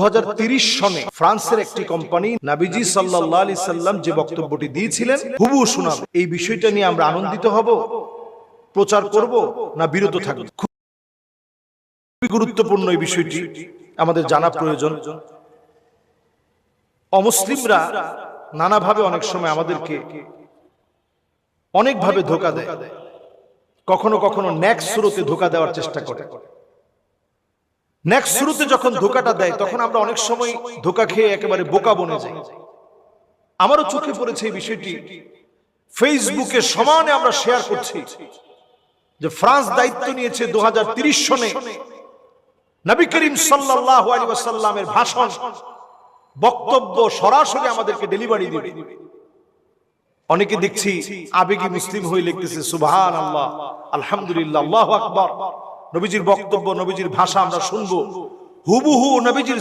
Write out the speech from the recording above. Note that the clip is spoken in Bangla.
2030 সনে ফ্রান্সের একটি কোম্পানি নবীজি সাল্লাল্লাহু আলাইহি সাল্লাম যে বক্তব্যটি দিয়েছিলেন হুবহু শোনাবে। এই বিষয়টা নিয়ে আমরা আনন্দিত হব, প্রচার করব না বিরত থাকব? খুবই গুরুত্বপূর্ণ এই বিষয়টি আমাদের জানা প্রয়োজন। অমুসলিমরা নানাভাবে অনেক সময় আমাদেরকে অনেকভাবে ধোঁকা দেয়, কখনো কখনো নেক্সট সুরতে ধোঁকা দেওয়ার চেষ্টা করে। নেক্সট শুরুতে যখন ধোকাটা দেয় তখন আমরা অনেক সময় ধোকা খেয়ে একেবারে বোকা বনে যাই। আমারও চোখে পড়েছে এই বিষয়টি, ফেসবুকে সমানে আমরা শেয়ার করছি যে ফ্রান্স দায়িত্ব নিয়েছে 2030 সনে নবী করিম সাল্লাল্লাহু আলাইহি ওয়াসাল্লামের ভাষণ বক্তব্য সরাসরি আমাদেরকে ডেলিভারি দিবে। অনেকে দেখছি আবেগী মুসলিম হয়ে লিখতেছে সুবহানাল্লাহ, আলহামদুলিল্লাহ, আল্লাহু আকবার। নবীজির বক্তব্য, নবীজির ভাষা আমরা শুনবো, হুবহু নবীজির